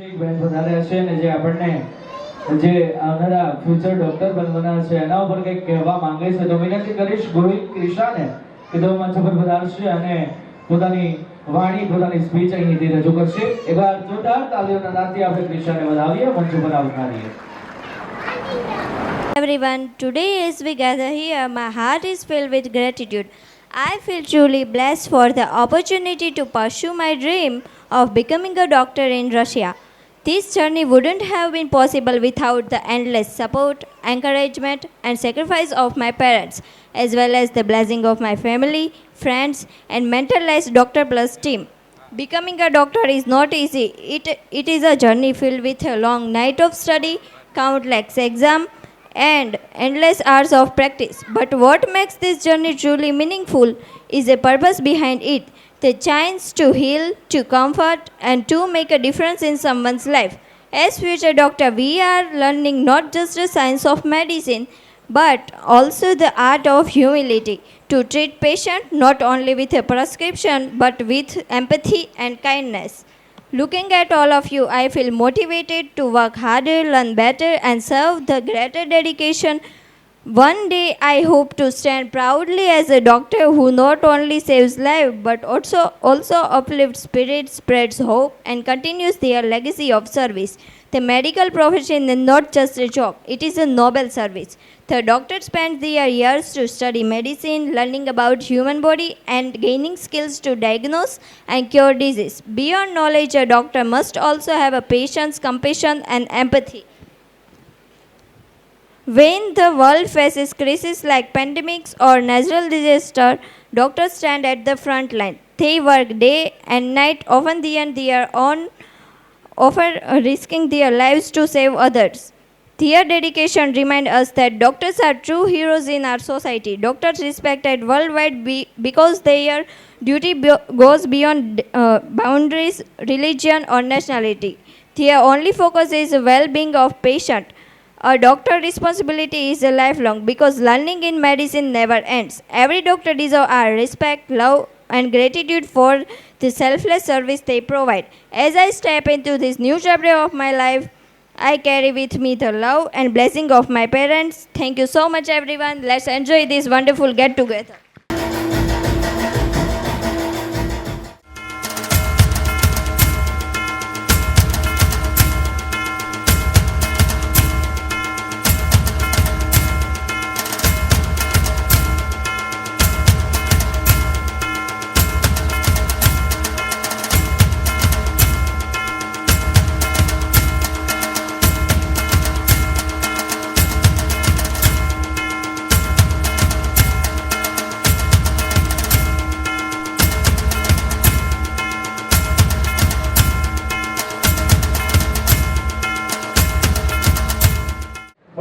એક બેન વધારે છે ને જે આપણને જે આવનારા ફ્યુચર ડોક્ટર બનવાના છે એના ઉપર કંઈક કહેવા માંગે છે તો વિનંતી કરીશ ગોવિંદ ક્રિશાને કે તેઓ મંચ પર પધારશે અને પોતાની વાણી પોતાની સ્પીચ અહીંથી રજૂ કરશે. એકવાર જોરદાર તાળીઓના નાદથી આપણે ક્રિશાને વધાવીએ, મંચ પર આવકારીએ. Everyone, today as we gather here, my heart is filled with gratitude. I feel truly blessed for the opportunity to pursue my dream of becoming a doctor in Russia. This journey wouldn't have been possible without the endless support, encouragement, and sacrifice of my parents, as well as the blessing of my family, friends, and mentorless Doctor Plus team. Becoming a doctor is not easy. It is a journey filled with a long night of study, countless exams, and endless hours of practice. But what makes this journey truly meaningful is a purpose behind it, the chance to heal, to comfort, and to make a difference in someone's life. As future doctor, we are learning not just the science of medicine, but also the art of humility, to treat patient not only with a prescription, but with empathy and kindness. Looking at all of you, I feel motivated to work harder, learn better, and serve the greater dedication. One day, I hope to stand proudly as a doctor who not only saves lives, but also uplifts spirits, spreads hope, and continues their legacy of service. The medical profession is not just a job, it is a noble service. The doctors spend their years to study medicine, learning about human body, and gaining skills to diagnose and cure disease. Beyond knowledge, a doctor must also have a patience, compassion, and empathy. When the world faces crises like pandemics or natural disaster, doctors stand at the front line. They work day and night, often risking their lives to save others. Their dedication reminds us that doctors are true heroes in our society. Doctors respected worldwide because their duty goes beyond boundaries, religion, or nationality. Their only focus is the well-being of patient. A doctor's responsibility is lifelong because learning in medicine never ends. Every doctor deserves our respect, love, and gratitude for the selfless service they provide. As I step into this new chapter of my life, I carry with me the love and blessing of my parents. Thank you so much, everyone. Let's enjoy this wonderful get-together.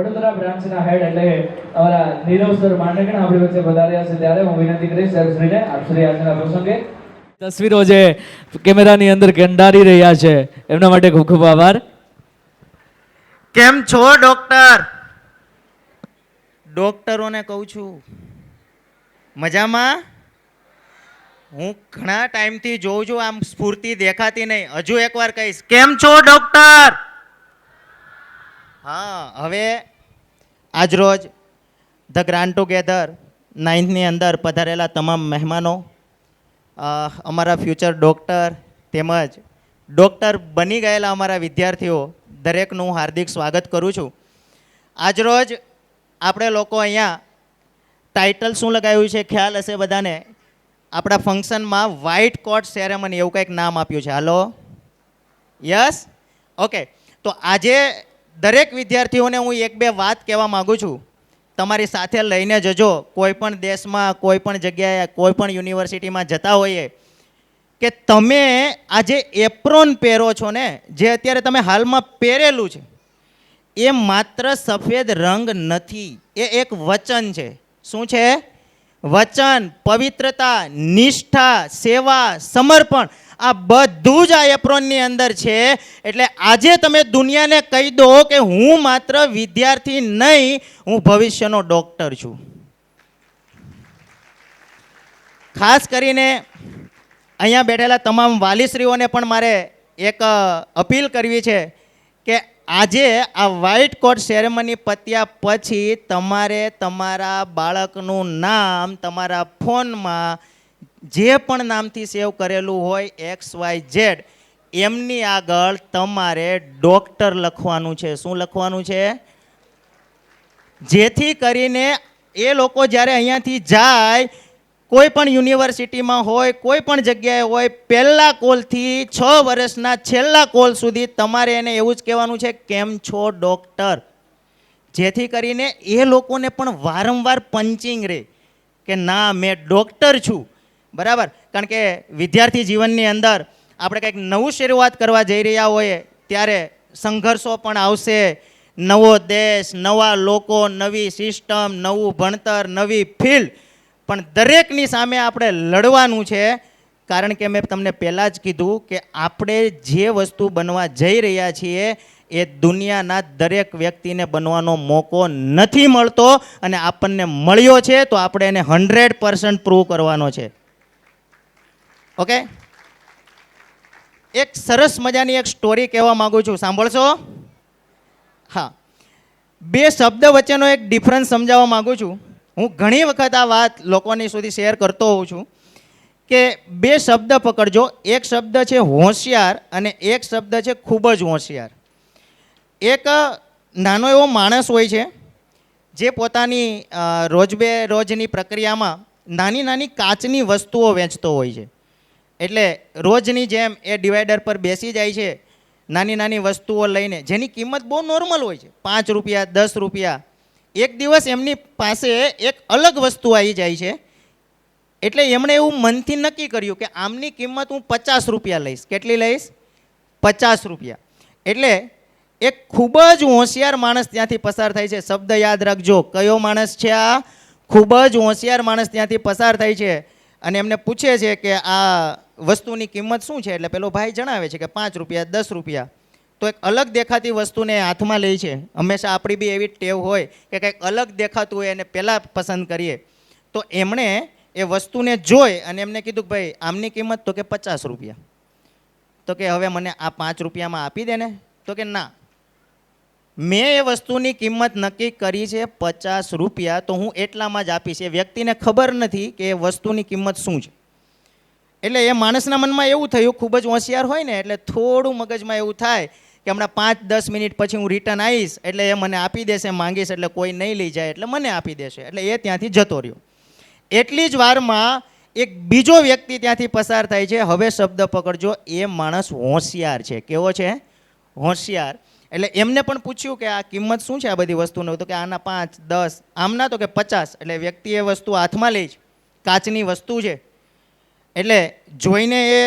Vadodara બ્રાન્ચના હેડ એટલે અમારા Nirav sir માંડકણા આપણી વચ્ચે પધાર્યા છે ત્યારે હું વિનંતી કરીશ સરશ્રીને આપ શ્રી આજના પ્રસંગે તસવીરો જે કેમેરાની અંદર કંડારી રહ્યા છે એમના માટે ખૂબ ખૂબ આભાર. કેમ છો ડોક્ટર? ડોક્ટરોને કહું છું મજામાં? હું ઘણા ટાઈમથી જોઉં છું, આમ સ્ફૂર્તિ દેખાતી નહીં. હજુ એકવાર કહીશ, કેમ છો ડોક્ટર? હા, હવે આજરોજ ધ ગ્રાન્ડ ટુગેધર 9ની અંદર પધારેલા તમામ મહેમાનો, અમારા ફ્યુચર ડૉક્ટર તેમજ ડૉક્ટર બની ગયેલા અમારા વિદ્યાર્થીઓ, દરેકનું હું હાર્દિક સ્વાગત કરું છું. આજરોજ આપણે લોકો અહીંયા ટાઇટલ શું લગાવ્યું છે ખ્યાલ હશે બધાને. આપણા ફંક્શનમાં વ્હાઇટ કોટ સેરેમની એવું કંઈક નામ આપ્યું છે. હાલો, યસ, ઓકે. તો આજે દરેક વિદ્યાર્થીઓને હું એક બે વાત કહેવા માગું છું. તમારી સાથે લઈને જજો. કોઈ પણ દેશમાં, કોઈ પણ જગ્યાએ, કોઈ પણ યુનિવર્સિટીમાં જતા હોઈએ કે તમે આ જે એપ્રોન પહેરો છો ને, જે અત્યારે તમે હાલમાં પહેરેલું છે, એ માત્ર સફેદ રંગ નથી, એ એક વચન છે. શું છે? વચન, પવિત્રતા, નિષ્ઠા, સેવા, સમર્પણ, આ બધું જ આ એપ્રોનની અંદર છે. એટલે આજે તમે દુનિયાને કહી દો કે હું માત્ર વિદ્યાર્થી નહીં, હું ભવિષ્યનો ડૉક્ટર છું. ખાસ કરીને અહીંયા બેઠેલા તમામ વાલીશ્રીઓને પણ મારે એક અપીલ કરવી છે કે આજે આ વ્હાઇટ કોટ સેરેમની પત્યા પછી તમારે તમારા બાળકનું નામ તમારા ફોનમાં જે પણ નામથી સેવ કરેલું હોય XYZ એમની આગળ તમારે ડૉક્ટર લખવાનું છે. શું લખવાનું છે? જેથી કરીને એ લોકો જ્યારે અહીંયાથી જાય, કોઈ પણ યુનિવર્સિટીમાં હોય, કોઈ પણ જગ્યાએ હોય, પહેલા કોલથી 6 વર્ષના છેલ્લા કોલ સુધી તમારે એને એવું જ કહેવાનું છે, કેમ છો ડૉક્ટર? જેથી કરીને એ લોકોને પણ વારંવાર પંચિંગ રહે કે ના, મેં ડૉક્ટર છું. બરાબર? કારણ કે વિદ્યાર્થી જીવનની અંદર આપણે કંઈક નવું શરૂઆત કરવા જઈ રહ્યા હોઈએ ત્યારે સંઘર્ષો પણ આવશે. નવો દેશ, નવા લોકો, નવી સિસ્ટમ, નવું ભણતર, નવી ફિલ્ડ, પણ દરેકની સામે આપણે લડવાનું છે. કારણ કે મેં તમને પહેલાં જ કીધું કે આપણે જે વસ્તુ બનવા જઈ રહ્યા છીએ એ દુનિયાના દરેક વ્યક્તિને બનવાનો મોકો નથી મળતો, અને આપણને મળ્યો છે તો આપણે એને 100% પ્રૂવ કરવાનો છે. ઓકે, એક સરસ મજાની એક સ્ટોરી કહેવા માગું છું, સાંભળશો? હા, 2 શબ્દ વચ્ચેનો એક ડિફરન્સ સમજાવવા માગું છું. હું ઘણી વખત આ વાત લોકોની સુધી શેર કરતો હોઉં છું કે 2 શબ્દ પકડજો. એક શબ્દ છે હોશિયાર અને એક શબ્દ છે ખૂબ જ હોશિયાર. એક નાનો એવો માણસ હોય છે જે પોતાની રોજની પ્રક્રિયામાં નાની નાની કાચની વસ્તુઓ વેચતો હોય છે. એટલે રોજની જેમ એ ડિવાઈડર પર બેસી જાય છે નાની નાની વસ્તુઓ લઈને, જેની કિંમત બહુ નોર્મલ હોય છે, 5 રૂપિયા, 10 રૂપિયા. એક દિવસ એમની પાસે એક અલગ વસ્તુ આવી જાય છે. એટલે એમણે એવું મનથી નક્કી કર્યું કે આમની કિંમત હું 50 રૂપિયા લઈશ. કેટલી લઈશ? 50 રૂપિયા. એટલે એક ખૂબ જ હોશિયાર માણસ ત્યાંથી પસાર થાય છે. શબ્દ યાદ રાખજો, કયો માણસ છે આ? ખૂબ જ હોશિયાર માણસ ત્યાંથી પસાર થાય છે અને એમને પૂછે છે કે આ વસ્તુની કિંમત શું છે? એટલે પેલો ભાઈ જણાવે છે કે 5 રૂપિયા, 10 રૂપિયા. તો એક અલગ દેખાતી વસ્તુને હાથમાં લે છે. હંમેશા આપણી બી એવી ટેવ હોય કે કંઈક અલગ દેખાતું હોય એને પહેલાં પસંદ કરીએ. તો એમણે એ વસ્તુને જોઈ અને એમને કીધું કે ભાઈ આમની કિંમત? તો કે 50 રૂપિયા. તો કે હવે મને આ 5 રૂપિયામાં આપી દે ને. તો કે ના, મેં એ વસ્તુની કિંમત નક્કી કરી છે 50 રૂપિયા, તો હું એટલામાં જ આપીશ. એ વ્યક્તિને ખબર નથી કે એ વસ્તુની કિંમત શું છે. એટલે એ માણસના મનમાં એવું થયું, ખૂબ જ હોશિયાર હોય ને એટલે થોડું મગજમાં એવું થાય કે હમણાં 5-10 મિનિટ પછી હું રિટર્ન આવીશ એટલે એ મને આપી દેશે, માંગીશ એટલે કોઈ નહીં લઈ જાય એટલે મને આપી દેશે. એટલે એ ત્યાંથી જતો રહ્યો. એટલી જ વારમાં એક બીજો વ્યક્તિ ત્યાંથી પસાર થાય છે. હવે શબ્દ પકડજો, એ માણસ હોશિયાર છે. કેવો છે? હોશિયાર. એટલે એમને પણ પૂછ્યું કે આ કિંમત શું છે આ બધી વસ્તુનો? તો કે આના 5, 10, આમના તો કે 50. એટલે વ્યક્તિ એ વસ્તુ હાથમાં લે છે, કાચની વસ્તુ છે. એટલે જોઈને એ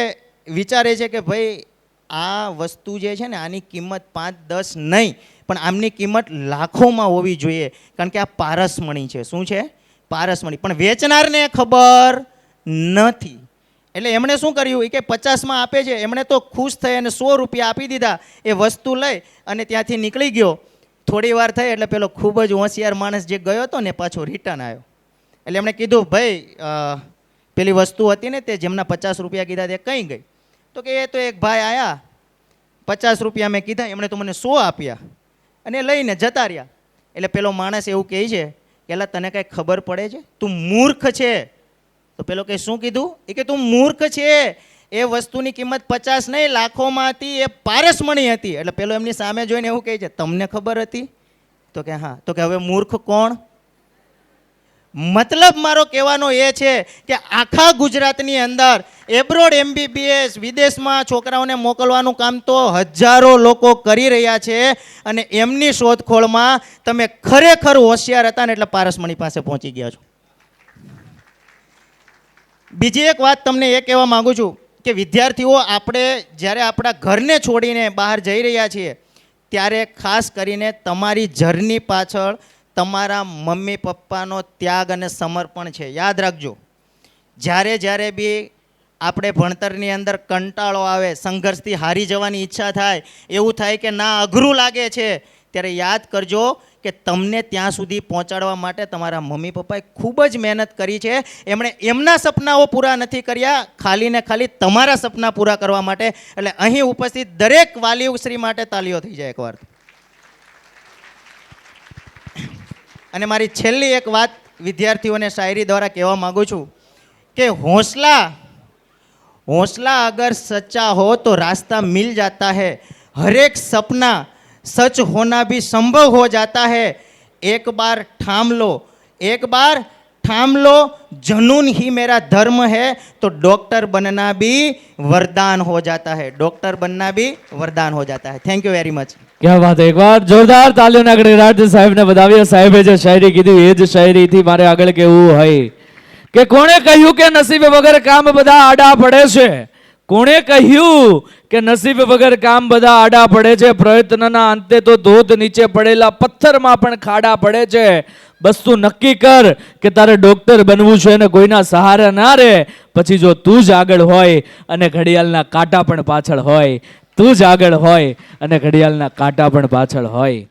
વિચારે છે કે ભાઈ આ વસ્તુ જે છે ને આની કિંમત 5-10 નહીં, પણ આમની કિંમત લાખોમાં હોવી જોઈએ, કારણ કે આ પારસમણી છે. શું છે? પારસમણી. પણ વેચનારને ખબર નથી. એટલે એમણે શું કર્યું કે 50માં આપે છે, એમણે તો ખુશ થઈ અને 100 રૂપિયા આપી દીધા. એ વસ્તુ લઈ અને ત્યાંથી નીકળી ગયો. થોડી વાર થઈ એટલે પેલો ખૂબ જ હોશિયાર માણસ જે ગયો હતો ને પાછો રિટર્ન આવ્યો. એટલે એમણે કીધું ભાઈ પેલી વસ્તુ હતી ને તે જેમના 50 રૂપિયા કીધા તે કઈ ગઈ? તો કે એ તો એક ભાઈ આયા, 50 રૂપિયા મેં કીધા, એમણે તો મને 100 આપ્યા અને લઈને જતા રહ્યા. એટલે પેલો માણસ એવું કહે છે કે એલા તને કાંઈ ખબર પડે છે? તું મૂર્ખ છે. તો પેલો કે શું કીધું? એ કે તું મૂર્ખ છે. એ વસ્તુની કિંમત 50 નહીં, લાખોમાં હતી. એ પારસમણી હતી. એટલે પેલો એમની સામે જોઈને એવું કહે છે તમને ખબર હતી? તો કે હા. તો કે હવે મૂર્ખ કોણ? મતલબ મારો કહેવાનો એ છે કે આખા ગુજરાતની અંદર એબ્રોડ MBBS વિદેશમાં છોકરાઓને મોકલવાનું કામ તો હજારો લોકો કરી રહ્યા છે, અને એમની શોધખોળમાં તમે ખરેખર હોશિયાર હતા ને એટલે પારસમણી પાસે પહોંચી ગયા છો. બીજી એક વાત તમને એ કહેવા માગું છું કે વિદ્યાર્થીઓ, આપણે જ્યારે આપણા ઘરને છોડીને બહાર જઈ રહ્યા છીએ ત્યારે ખાસ કરીને તમારી જર્ની પાછળ તમારા મમ્મી પપ્પાનો ત્યાગ અને સમર્પણ છે. યાદ રાખજો, જ્યારે જ્યારે બી આપણે ભણતરની અંદર કંટાળો આવે, સંઘર્ષથી હારી જવાની ઈચ્છા થાય, એવું થાય કે ના અઘરું લાગે છે, ત્યારે યાદ કરજો કે તમને ત્યાં સુધી પહોંચાડવા માટે તમારા મમ્મી પપ્પાએ ખૂબ જ મહેનત કરી છે. એમણે એમના સપનાઓ પૂરા નથી કર્યા, ખાલી ને ખાલી તમારા સપના પૂરા કરવા માટે. એટલે અહીં ઉપસ્થિત દરેક વાલીશ્રી માટે તાલીઓ થઈ જાય એકવાર. અને મારી છેલ્લી એક વાત વિદ્યાર્થીઓને શાયરી દ્વારા કહેવા માગું છું કે हौसला अगर सच्चा हो तो रास्ता मिल जाता है, हर एक सपना सच होना भी संभव हो जाता है. एक बार ठाम लो जुनून ही मेरा धर्म है, तो डॉक्टर बनना भी वरदान हो जाता है. डॉक्टर बनना भी वरदान हो जाता है. Thank you very much. क्या बात है, एक बार जोरदार તાલીઓના ગણરાજ સાહેબને વધાવીએ. સાહેબે જે શાયરી કીધી એ જ શાયરીથી મારે આગળ કહેવું હોય કે કોણે કહ્યું કે નસીબ વગર કામ બધા આડા પડે છે? કોણે કહ્યું કે નસીબ વગર કામ બધા આડા પડે છે? પ્રયત્નના અંતે તો ધોધ નીચે પડેલા પથ્થરમાં પણ ખાડા પડે છે. બસ તું નક્કી કર કે તારે ડોક્ટર બનવું છે અને કોઈના સહારે ના રે. પછી જો તું જ આગળ હોય અને ઘડિયાળના કાંટા પણ પાછળ હોય, તું જ આગળ હોય અને ઘડિયાળના કાંટા પણ પાછળ હોય.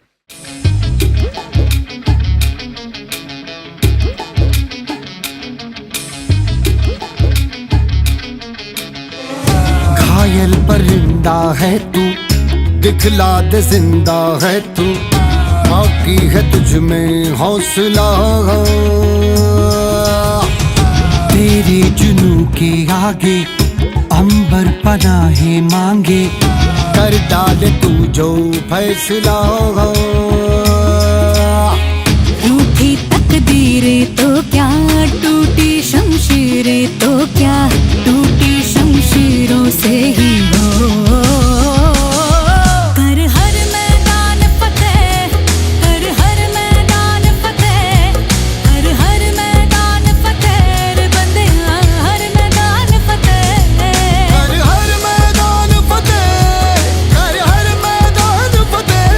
घायल परिंदा है तू, दिखला दे जिंदा है तू, बाकी है तुझ में हौसला. तेरे जुनू के आगे अंबर पनाहे मांगे, कर डाले तू जो फैसला. रूठी तकदीरें तो क्या, टूटी शमशीरें तो क्या, टूटी शमशीरों से ही हो. कर हर मैदान फतेह, कर हर मैदान फतेह, कर हर मैदान फतेह रे बंदे, हर मैदान फतेह. कर हर मैदान फतेह, कर हर मैदान फतेह,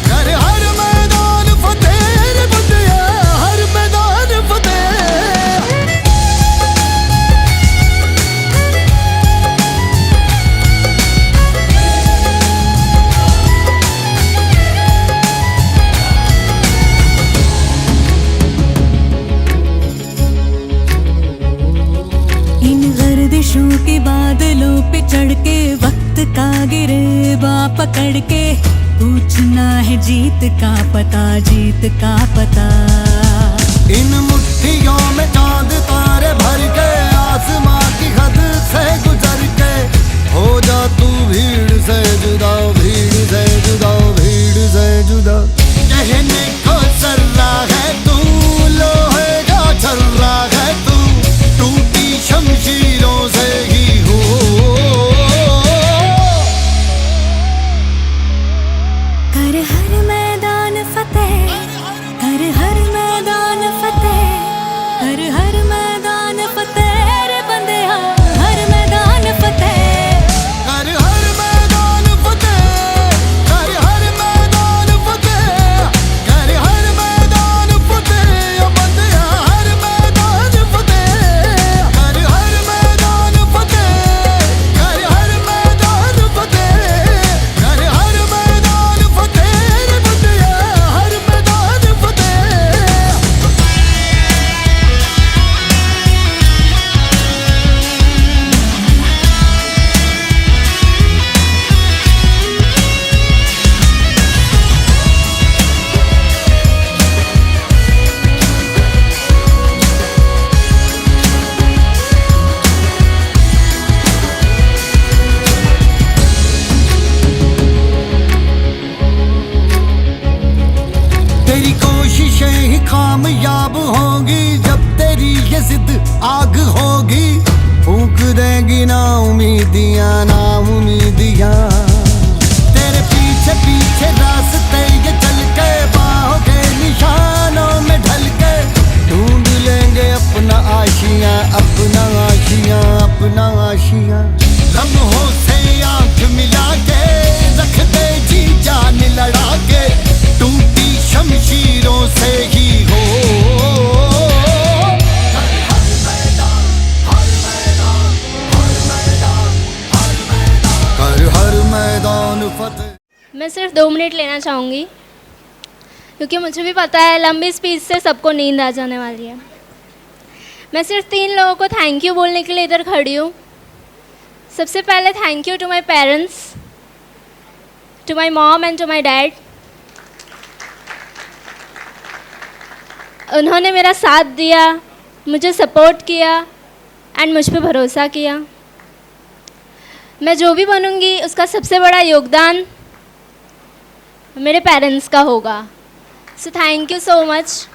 कर हर मैदान फतेह रे बंदिया, हर मैदान फतेह. इन गर्दिशों के बादलों पे चढ़ के, वक्त का गिरेबा पकड़ के, पूछना है जीत का पता, जीत का पता. इन मुट्ठियों में चांद तारे भर के, आसमां की हद से गुजर के, हो जा तू भीड़ से जुदा, भीड़ से जुदा, भीड़ से जुदा. कहने को सर्रा है तू, लोहे का छर्रा है तू, टूटी शमशीरों से ही हो. कर हर मैदान फतेह, कर हर मैदान फतेह, कर हर मैदान फतेह रे बंदे, हर मैदान फतेह. कर हर मैदान फतेह, कर हर मैदान फतेह, कर हर मैदान फतेह ओ बंदिया, हर मैदान फतेह. कर हर मैदान फतेह, कर हर मैदान फतेह, कर हर मैदान फतेह रे बंदिया, हर मैदान फतेह. तेरी कोशिशें ही कामयाब होंगी, जब तेरी ये जिद आग होगी, फूंक देंगी ना उम्मीदियां, ना उम्मीदियां. तेरे पीछे पीछे रास्ते ये चल के, बाहों के निशानों में ढल के, ढूंढ लेंगे अपना आशियां, अपना आशियां, अपना आशियां. लम्हों से आंख मिला के, रख दे जी जान लड़ा के, टूटी शमशीरों से ही हो. कर हर मैदान फतेह. मैं सिर्फ 2 मिनट लेना चाहूँगी. क्योंकि मुझे भी पता है लंबी स्पीच से सबको नींद आ जाने वाली है। मैं सिर्फ 3 लोगों को थैंक यू बोलने के लिए इधर खड़ी हूँ। सबसे पहले thank you to my parents, to my mom and to my dad. उन्होंने मेरा साथ दिया, मुझे सपोर्ट किया एंड मुझ पे भरोसा किया। मैं जो भी बनूंगी उसका सबसे बड़ा योगदान मेरे पेरेंट्स का होगा। सो थैंक यू सो मच।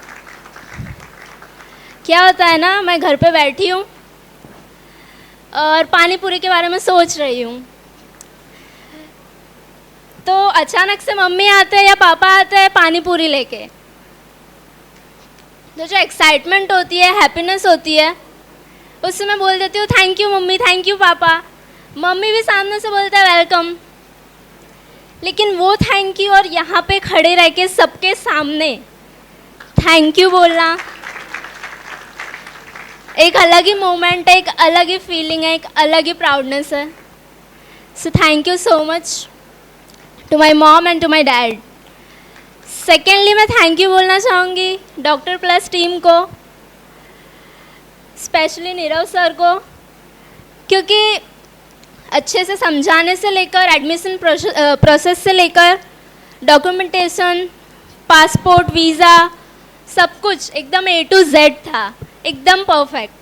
क्या होता है ना, मैं घर पे बैठी हूँ और पानी पूरी के बारे में सोच रही हूँ, तो अचानक से मम्मी आते हैं या पापा आते हैं पानी पूरी लेके। तो जो एक्साइटमेंट होती है, हैप्पीनेस होती है, उससे मैं बोल देती हूँ thank you mummy, thank you पापा। मम्मी भी सामने से बोलते हैं वेलकम। लेकिन वो थैंक यू और यहाँ पे खड़े रह के सबके सामने थैंक यू बोलना एक अलग ही मोमेंट है, एक अलग ही फीलिंग है, एक अलग ही प्राउडनेस है। So thank you so much to my mom and to my dad. Secondly मैं थैंक यू बोलना चाहूँगी डॉक्टर प्लस टीम को, स्पेशली नीरव सर को, क्योंकि अच्छे से समझाने से लेकर एडमिशन प्रोसेस से लेकर डॉक्यूमेंटेशन, पासपोर्ट, वीज़ा, सब कुछ एकदम A to Z था, एकदम perfect.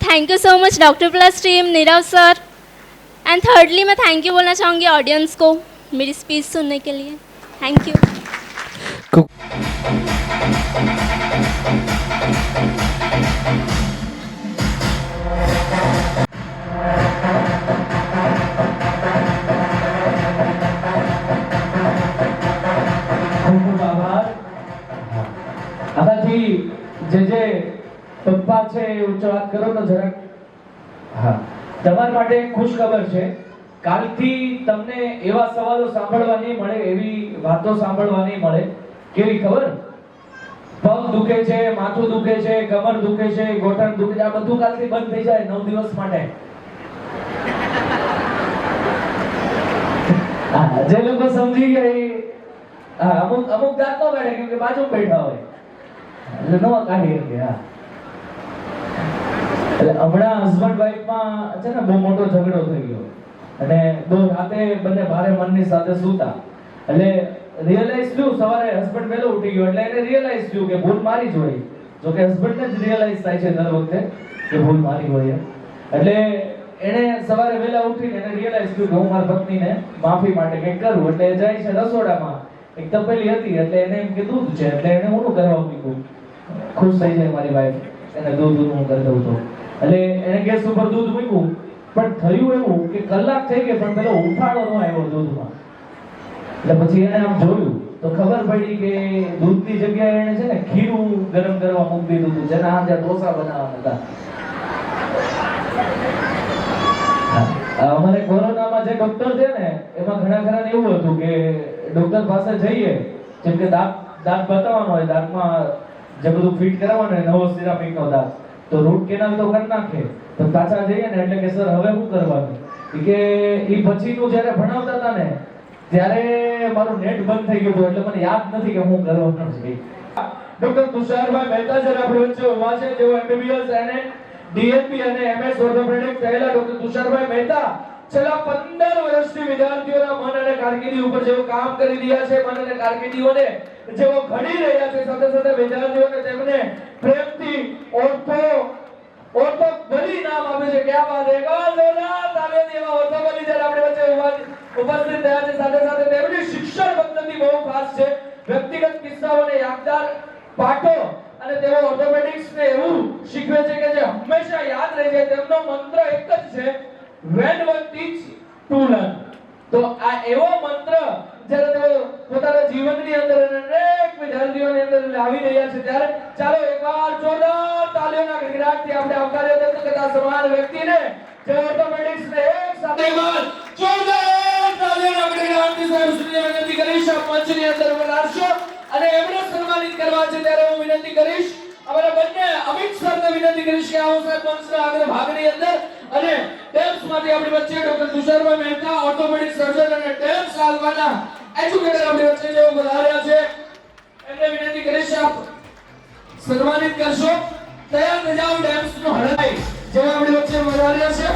Thank you so much doctor plus team, Nirav sir. And thirdly मैं थैंक यू बोलना चाहूँगी ऑडियंस को मेरी स्पीच सुनने के लिए। Thank you. ખૂબ ખૂબ આભાર. આનાથી જે પપ્પા છે એ ઉચ્ચ વાત કરો તો જરાક. હા, તમારા માટે એક ખુશ ખબર છે. કાલથી તમને એવા સવાલો સાંભળવા નહીં મળે, એવી વાતો સાંભળવા નહીં મળે. કેવી ખબર? પગ દુખે છે, માથું દુખે છે, કમર દુખે છે, ગોઠણ દુખે છે, આ બધું કાલથી બંધ થઈ જાય 9 દિવસ માટે. જે લોકો સમજી ગયા એ અમુક દાંત નો કાઢે કેમ કે બાજુ બેઠા હોય એટલે નો કાઢી શકે. હા, એટલે હમણાં હસબન્ડ વાઈફ માં છે ને બહુ મોટો ઝઘડો થઈ ગયો અને બહુ રાતે બંને ભારે મનની સાથે સૂતા. એટલે રિયલાઇઝ થયું, સવારે હસબન્ડ વહેલો ઉઠી ગયો એટલે એને રિયલાઇઝ થયું કે ભૂલ મારી જ હોય. જો કે હસબન્ડને જ રિયલાઇઝ થાય છે દર વખતે કે ભૂલ મારી હોય. એટલે એને સવારે વહેલા ઉઠીને એને રિયલાઇઝ થયું કે હું મારી પત્નીને માફી માટે કંઈક કરું. એટલે જાય છે રસોડામાં, એક તપેલી હતી એટલે એને એમ કે દૂધ છે એટલે એને ઊનું કરવા મૂક્યું. ખુશ થઈ જાય મારી વાઈફ, એને દૂધ ઊનું કરી દઉં તો. એટલે એને ગેસ ઉપર દૂધ મૂક્યું, પણ થયું એવું કે કલાક થઈ ગઈ પણ પેલો ઉફાળો ન આવ્યો દૂધમાં. એટલે પછી એને આમ જોયું તો ખબર પડી કે દૂધની જગ્યાએ એને છે ને ખીરું ગરમ કરવા મૂકી દીધું હતું, જેના હાથે ઢોસા બનાવવાના હતા. અમારે કોરોનામાં જે ડોક્ટર છે ને એમાં ઘણા ખરા એવું હતું કે ડોક્ટર પાસે જઈએ, જેમ કે દાંત બતાવવાનો હોય, દાંતમાં જે બધું ફિટ કરાવવાનું હોય, નવો સિરામિકનો દાંત, તો રૂટ કેનાલ તો કરી નાખે. તો પાછા જઈએ ને એટલે કે સર હવે શું કરવાનું? કે એ પછીનું જ્યારે ભણાવતા હતા ને ત્યારે મારું નેટ બંધ થઈ ગયું હતું એટલે મને યાદ નથી કે હું કરવાનું છે. ડોક્ટર તુષારભાઈ મહેતા સર આપણી વચ્ચે ઉભા છે, જેઓ MBBS અને DNP અને MS ઓર્થોપેડિક થયેલા ડોક્ટર તુષારભાઈ મહેતા છેલ્લા 15 વર્ષથી વિદ્યાર્થીઓના મન અને કારકિર્દી ઉપર જેઓ કામ કરી રહ્યા છે, મન અને કારકિર્દીઓને જેઓ ઘડી રહ્યા છે, સાથે સાથે વિદ્યાર્થીઓને તેમને પ્રેમથી ઓર્થો બલી નામ આપે છે. ક્યાં વાત છે? જોરદાર તાળીઓથી એવા ઓર્થો બલી જ્યારે આપણી વચ્ચે ઉપસ્થિત થયા છે. સાથે સાથે તેમની શિક્ષણ પદ્ધતિ બહુ ખાસ છે, વ્યક્તિગત કિસ્સાઓને યાદગાર પાઠો, અને તેઓ ઓર્થોપેડિક્સ ને એવું શીખવે છે કે જે હંમેશા યાદ રહી જાય. તેમનો મંત્ર એક જ છે, when one teach to learn. તો આ એવો મંત્ર જ્યારે તેઓ પોતાના જીવનની અંદર અનેક વિદ્યાર્થીઓની અંદર લાવી રહ્યા છે, ત્યારે ચાલો એકવાર જોરદાર તાળીઓના ગડગડાટથી આપણે આવકાર્ય વ્યક્ત કરતા સમાન વ્યક્તિને જે ઓર્થોપેડિક્સ ને એક સાથે જોરદાર તાળીઓના ગડગડાટથી સાહેબશ્રીને વિનંતી કરીશ આપ મંચની અંદર પધારશો અને એમને સન્માનિત કરવા છે. ત્યારે હું વિનંતી કરીશ અમારા બંને અમિત સરને વિનંતી કરીશ કે આવો સાહેબ મંચના આગળ ભાગની અંદર. અને ટેમ્સ માંથી આપણી વચ્ચે ડોક્ટર તુષારભાઈ મહેતા, ઓર્થોપેડિક સર્જન અને ટેમ્સ આલવાના એજ્યુકેટર આપણી વચ્ચે જેઓ પધાર્યા છે. એમને વિનંતી કરીશ આપ સન્માનિત કરશો. તૈયાર થઈ જાઓ ડેન્સ નો હળાઈ જે આપણી વચ્ચે વધાર્યા છે.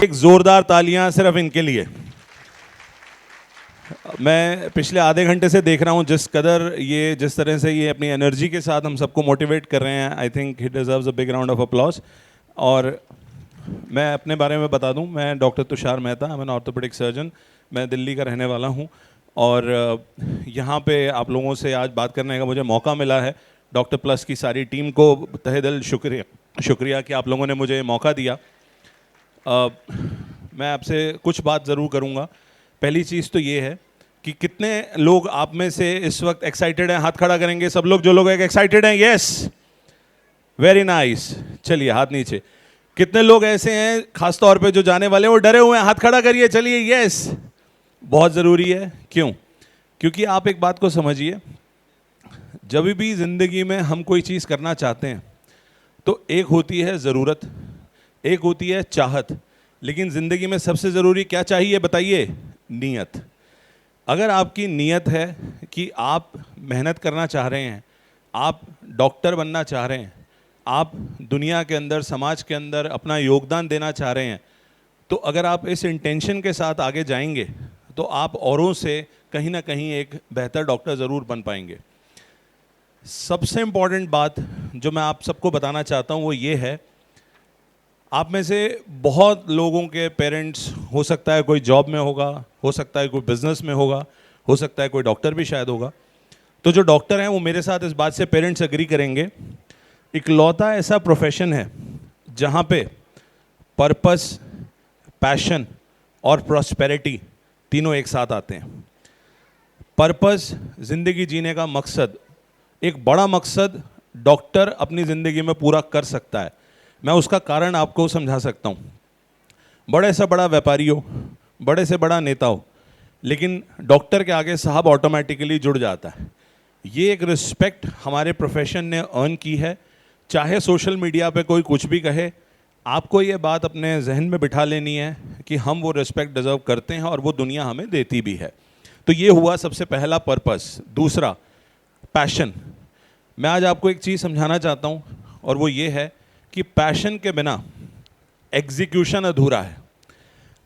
एक जोरदार तालियां सिर्फ इनके लिए. मैं पिछले आधे घंटे से देख रहा हूँ जिस तरह से ये अपनी एनर्जी के साथ हम सबको मोटिवेट कर रहे हैं. I think he deserves a big round of applause. और मैं अपने बारे में बता दूं, मैं doctor Tushar Mehta, I am an orthopaedic surgeon. मैं दिल्ली का रहने वाला हूं और यहाँ पे आप लोगों से आज बात करने का मुझे मौका मिला है. डॉक्टर प्लस की सारी टीम को तहे दिल शुक्रिया कि आप लोगों ने मुझे मौका दिया. मैं आपसे कुछ बात ज़रूर करूँगा. पहली चीज़ तो ये है कि कितने लोग आप में से इस वक्त एक्साइटेड हैं. हाथ खड़ा करेंगे सब लोग जो लोग एक्साइटेड हैं. Yes, very nice. चलिए हाथ नीचे. कितने लोग ऐसे हैं खास तौर पे जो जाने वाले हैं वो डरे हुए हैं? हाथ खड़ा करिए. चलिए यस, बहुत ज़रूरी है. क्यों? क्योंकि आप एक बात को समझिए, जब भी ज़िंदगी में हम कोई चीज़ करना चाहते हैं तो एक होती है ज़रूरत, एक होती है चाहत, लेकिन ज़िंदगी में सबसे ज़रूरी क्या चाहिए बताइए? नीयत. अगर आपकी नीयत है कि आप मेहनत करना चाह रहे हैं, आप डॉक्टर बनना चाह रहे हैं, आप दुनिया के अंदर, समाज के अंदर अपना योगदान देना चाह रहे हैं, तो अगर आप इस इंटेंशन के साथ आगे जाएंगे तो आप औरों से कहीं ना कहीं एक बेहतर डॉक्टर ज़रूर बन पाएंगे. सबसे इम्पॉर्टेंट बात जो मैं आप सबको बताना चाहता हूँ वो ये है, आप में से बहुत लोगों के पेरेंट्स, हो सकता है कोई जॉब में होगा, हो सकता है कोई बिजनेस में होगा, हो सकता है कोई डॉक्टर भी शायद होगा. तो जो डॉक्टर हैं वो मेरे साथ इस बात से पेरेंट्स एग्री करेंगे, इकलौता ऐसा प्रोफेशन है जहाँ पे पर्पस, पैशन और प्रॉस्पेरिटी तीनों एक साथ आते हैं. पर्पस, ज़िंदगी जीने का मकसद, एक बड़ा मकसद डॉक्टर अपनी ज़िंदगी में पूरा कर सकता है. मैं उसका कारण आपको समझा सकता हूँ. बड़े से बड़ा व्यापारी हो, बड़े से बड़ा नेता हो, लेकिन डॉक्टर के आगे साहब ऑटोमेटिकली जुड़ जाता है. ये एक रिस्पेक्ट हमारे प्रोफेशन ने अर्न की है. चाहे सोशल मीडिया पे कोई कुछ भी कहे, आपको ये बात अपने जहन में बिठा लेनी है कि हम वो रिस्पेक्ट डिज़र्व करते हैं और वो दुनिया हमें देती भी है. तो ये हुआ सबसे पहला पर्पस. दूसरा, पैशन. मैं आज आपको एक चीज़ समझाना चाहता हूँ और वो ये है कि पैशन के बिना एग्जीक्यूशन अधूरा है.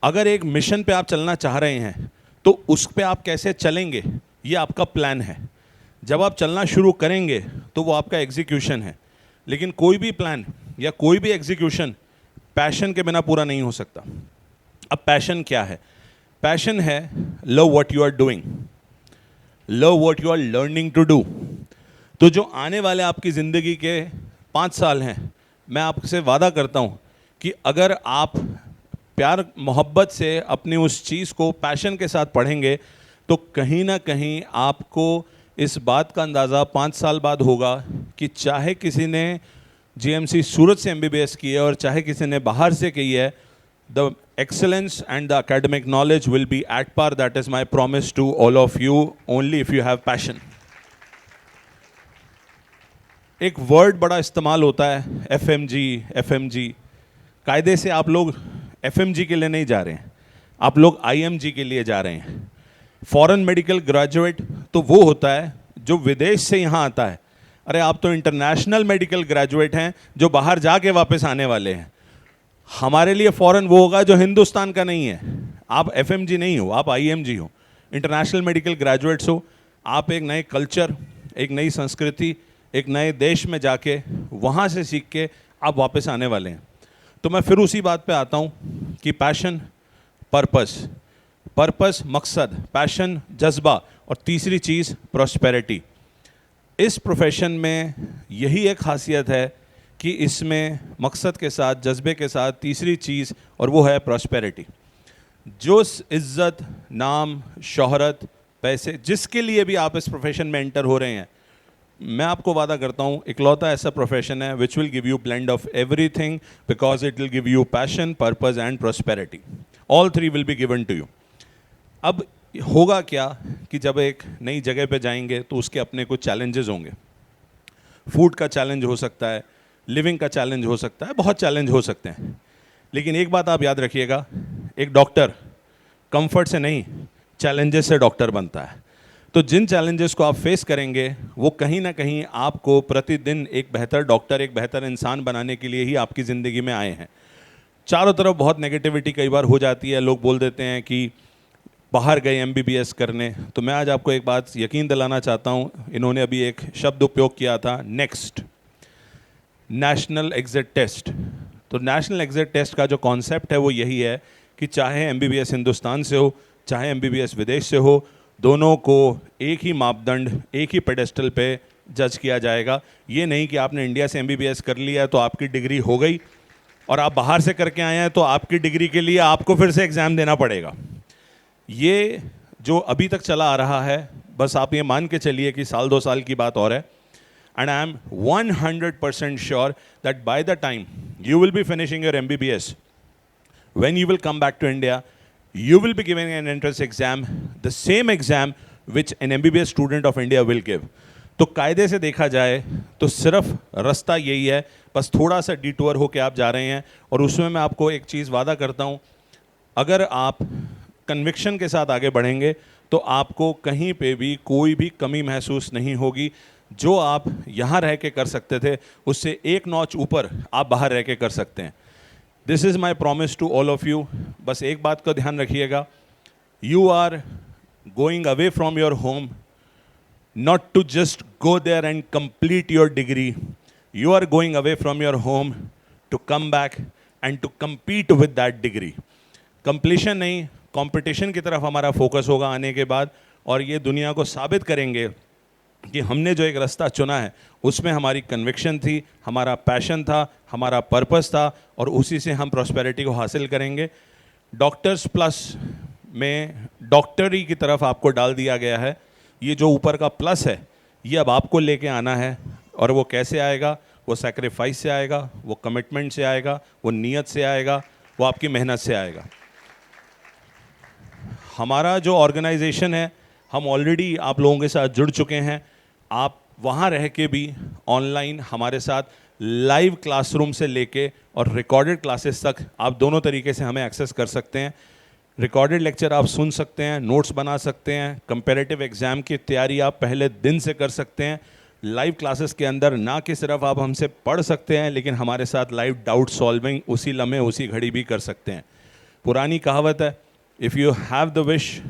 अगर एक मिशन पे आप चलना चाह रहे हैं तो उस पे आप कैसे चलेंगे ये आपका प्लान है. जब आप चलना शुरू करेंगे तो वो आपका एग्जीक्यूशन है. लेकिन कोई भी प्लान या कोई भी एग्जीक्यूशन पैशन के बिना पूरा नहीं हो सकता. अब पैशन क्या है? पैशन है love what you are doing, love what you are learning to do. तो जो आने वाले आपकी ज़िंदगी के 5 साल हैं, मैं आपसे वादा करता हूँ कि अगर आप प्यार मोहब्बत से अपनी उस चीज़ को पैशन के साथ पढ़ेंगे तो कहीं ना कहीं आपको इस बात का अंदाज़ा 5 साल बाद होगा कि चाहे किसी ने जीएमसी सूरत से MBBS की है और चाहे किसी ने बाहर से की है, the excellence and the academic knowledge will be at par. That is my promise to all of you, only if you have passion. एक वर्ड बड़ा इस्तेमाल होता है FMG. कायदे से आप लोग FMG के लिए नहीं जा रहे हैं, आप लोग IMG के लिए जा रहे हैं. फॉरेन मेडिकल ग्रेजुएट तो वो होता है जो विदेश से यहाँ आता है. अरे आप तो इंटरनेशनल मेडिकल ग्रेजुएट हैं जो बाहर जाके वापस आने वाले हैं. हमारे लिए फॉरेन वो होगा जो हिंदुस्तान का नहीं है. आप FMG नहीं हो, आप IMG हो, इंटरनेशनल मेडिकल ग्रेजुएट्स हो. आप एक नए कल्चर, एक नई संस्कृति, एक नए देश में जाके वहाँ से सीख के आप वापस आने वाले हैं. तो मैं फिर उसी बात पे आता हूँ कि पैशन, पर्पस मकसद, पैशन जज्बा, और तीसरी चीज़ प्रॉस्पेरिटी. इस प्रोफेशन में यही एक खासियत है कि इसमें मकसद के साथ, जज्बे के साथ तीसरी चीज़, और वो है प्रॉस्पेरिटी. जो इज़्ज़त, नाम, शोहरत, पैसे, जिसके लिए भी आप इस प्रोफेशन में एंटर हो रहे हैं, मैं आपको वादा करता हूँ इकलौता ऐसा प्रोफेशन है which will give you blend of everything, because it will give you passion, purpose and prosperity. All 3 will be given to you. अब होगा क्या कि जब एक नई जगह पे जाएंगे तो उसके अपने कुछ चैलेंजेस होंगे. फूड का चैलेंज हो सकता है, लिविंग का चैलेंज हो सकता है, बहुत चैलेंज हो सकते हैं. लेकिन एक बात आप याद रखिएगा, एक डॉक्टर कंफर्ट से नहीं, चैलेंजेस से डॉक्टर बनता है। तो जिन चैलेंजेस को आप फेस करेंगे वो कहीं ना कहीं आपको प्रतिदिन एक बेहतर डॉक्टर, एक बेहतर इंसान बनाने के लिए ही आपकी ज़िंदगी में आए हैं। चारों तरफ बहुत नेगेटिविटी कई बार हो जाती है, लोग बोल देते हैं कि बाहर गए MBBS करने। तो मैं आज आपको एक बात यकीन दिलाना चाहता हूँ, इन्होंने अभी एक शब्द उपयोग किया था, नेक्स्ट, नेशनल एग्जिट टेस्ट। तो नेशनल एग्जिट टेस्ट का जो कॉन्सेप्ट है वो यही है कि चाहे MBBS हिंदुस्तान से हो, चाहे MBBS विदेश से हो, दोनों को एक ही मापदंड, एक ही पेडेस्टल पे जज किया जाएगा। ये नहीं कि आपने इंडिया से MBBS कर लिया है तो आपकी डिग्री हो गई, और आप बाहर से करके आए हैं तो आपकी डिग्री के लिए आपको फिर से एग्ज़ाम देना पड़ेगा। ये जो अभी तक चला आ रहा है, बस आप ये मान के चलिए कि साल 2 साल की बात और है। And I am 100% sure that by the time you will be finishing your MBBS, when you will come back to India, you will be giving an entrance exam, the same exam which an MBBS student of India will give. तो कायदे से देखा जाए तो सिर्फ रास्ता यही है, बस थोड़ा सा डिटूर होके आप जा रहे हैं। और उसमें मैं आपको एक चीज़ वादा करता हूँ, अगर आप कन्विक्शन के साथ आगे बढ़ेंगे तो आपको कहीं पे भी कोई भी कमी महसूस नहीं होगी। जो आप यहाँ रह के कर सकते थे उससे एक नॉच ऊपर आप बाहर रह के कर सकते हैं। This is my promise to all of you. बस एक बात का ध्यान रखिएगा, you are going away from your home, not to just go there and complete your degree. You are going away from your home to come back and to compete with that degree. Completion नहीं, competition की तरफ हमारा focus होगा आने के बाद, और ये दुनिया को साबित करेंगे कि हमने जो एक रास्ता चुना है उसमें हमारी कन्विक्शन थी, हमारा पैशन था, हमारा पर्पस था, और उसी से हम प्रॉस्पेरिटी को हासिल करेंगे। डॉक्टर्स प्लस में डॉक्टरी की तरफ आपको डाल दिया गया है। ये जो ऊपर का प्लस है ये अब आपको लेके आना है, और वो कैसे आएगा? वो सैक्रिफाइस से आएगा, वो कमिटमेंट से आएगा, वो नीयत से आएगा, वो आपकी मेहनत से आएगा। हमारा जो ऑर्गेनाइजेशन है, हम ऑलरेडी आप लोगों के साथ जुड़ चुके हैं। आप वहाँ रह के भी ऑनलाइन हमारे साथ लाइव क्लासरूम से लेके और रिकॉर्डेड क्लासेस तक आप दोनों तरीके से हमें एक्सेस कर सकते हैं। रिकॉर्डेड लेक्चर आप सुन सकते हैं, नोट्स बना सकते हैं, कंपैरेटिव एग्ज़ाम की तैयारी आप पहले दिन से कर सकते हैं। लाइव क्लासेस के अंदर ना कि सिर्फ आप हमसे पढ़ सकते हैं, लेकिन हमारे साथ लाइव डाउट सॉल्विंग उसी लम्हे उसी घड़ी भी कर सकते हैं। पुरानी कहावत है, if you have the wish,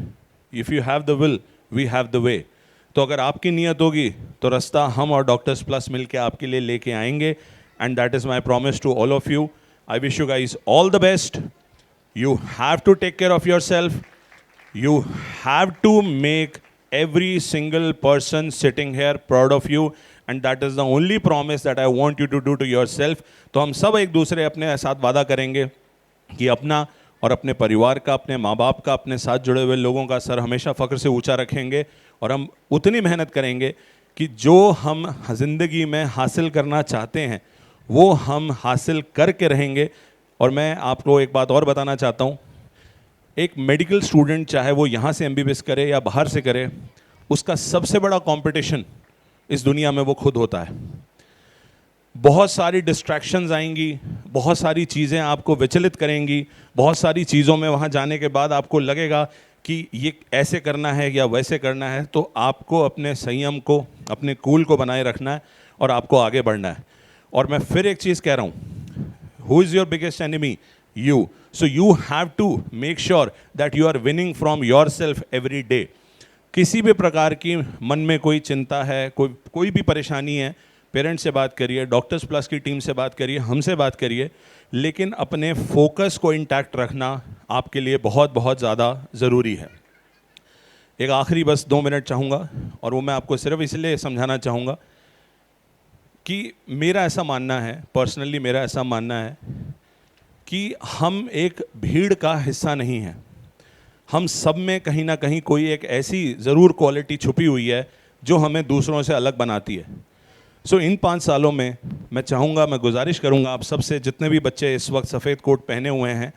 if you have the will, we have the way. तो अगर आपकी नीयत होगी तो रास्ता हम और डॉक्टर्स प्लस मिलके आपके लिए लेके आएंगे। And that is my promise to all of you. I wish you guys all the best. You have to take care of yourself. You have to make every single person sitting here proud of you, and that is the only promise that I want you to do to yourself. तो हम सब एक दूसरे अपने साथ वादा करेंगे कि अपना और अपने परिवार का, अपने माँ बाप का, अपने साथ जुड़े हुए लोगों का सर हमेशा फ़ख्र से ऊंचा रखेंगे, और हम उतनी मेहनत करेंगे कि जो हम ज़िंदगी में हासिल करना चाहते हैं वो हम हासिल करके रहेंगे। और मैं आपको एक बात और बताना चाहता हूँ, एक मेडिकल स्टूडेंट चाहे वो यहाँ से MBBS करे या बाहर से करे, उसका सबसे बड़ा कंपटीशन इस दुनिया में वो खुद होता है। बहुत सारी डिस्ट्रैक्शंस आएंगी, बहुत सारी चीज़ें आपको विचलित करेंगी, बहुत सारी चीज़ों में वहाँ जाने के बाद आपको लगेगा कि ये ऐसे करना है या वैसे करना है। तो आपको अपने संयम को, अपने कूल को बनाए रखना है और आपको आगे बढ़ना है। और मैं फिर एक चीज़ कह रहा हूँ, who is your biggest enemy? You. So you have to make sure that you are winning from yourself every day. किसी भी प्रकार की मन में कोई चिंता है, कोई भी परेशानी है, पेरेंट्स से बात करिए, डॉक्टर्स प्लस की टीम से बात करिए, हमसे बात करिए, लेकिन अपने फोकस को इंटैक्ट रखना आपके लिए बहुत बहुत ज़्यादा ज़रूरी है। एक आखिरी बस 2 मिनट चाहूँगा, और वो मैं आपको सिर्फ इसलिए समझाना चाहूँगा कि मेरा ऐसा मानना है, पर्सनली मेरा ऐसा मानना है कि हम एक भीड़ का हिस्सा नहीं हैं। हम सब में कहीं ना कहीं कोई एक ऐसी ज़रूर क्वालिटी छुपी हुई है जो हमें दूसरों से अलग बनाती है। सो इन 5 सालों में मैं चाहूँगा, मैं गुजारिश करूँगा आप सबसे, जितने भी बच्चे इस वक्त सफ़ेद कोट पहने हुए हैं,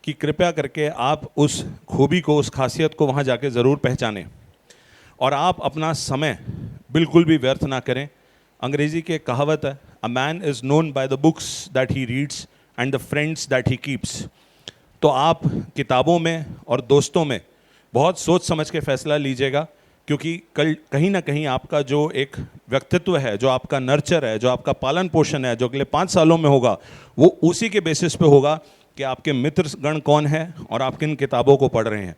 कि कृपया करके आप उस खूबी को, उस खासियत को वहाँ जाके ज़रूर पहचानें, और आप अपना समय बिल्कुल भी व्यर्थ ना करें। अंग्रेज़ी की एक कहावत है, a man is known by the books that he reads and the friends that he keeps. तो आप किताबों में और दोस्तों में बहुत सोच समझ के फैसला लीजिएगा, क्योंकि कल कहीं ना कहीं आपका जो एक व्यक्तित्व है, जो आपका नर्चर है, जो आपका पालन पोषण है, जो अगले 5 सालों में होगा, वो उसी के बेसिस पे होगा कि आपके मित्रगण कौन है और आप किन किताबों को पढ़ रहे हैं।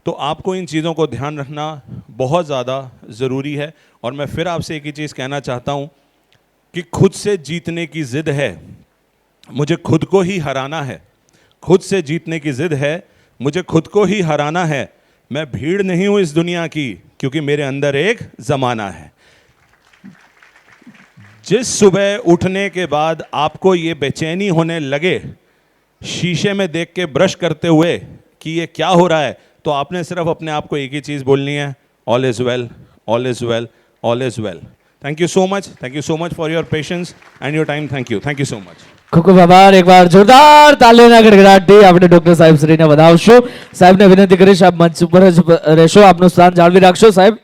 तो आपको इन चीज़ों को ध्यान रखना बहुत ज़्यादा ज़रूरी है। और मैं फिर आपसे एक ही चीज़ कहना चाहता हूँ कि खुद से जीतने की ज़िद है, मुझे खुद को ही हराना है। खुद से जीतने की ज़िद है, मुझे खुद को ही हराना है। मैं भीड़ नहीं हूँ इस दुनिया की, क्योंकि मेरे अंदर एक ज़माना है। जिस सुबह उठने के बाद आपको ये बेचैनी होने लगे शीशे में देख के ब्रश करते हुए कि ये क्या हो रहा है, तो आपने सिर्फ अपने आप को एक ही चीज़ बोलनी है, all is well, all is well, all is well. Thank you so much for your patience and your time. Thank you so much. ખૂબ ખૂબ આભાર. એકવાર જોરદાર તાલીઓના ગડગડાટથી આપણે ડોક્ટર સાહેબ શ્રીને વધાવશું. સાહેબને વિનંતી કરીશ આપ મંચ ઉપર જ રહેશો, આપનું સ્થાન જાળવી રાખશો સાહેબ.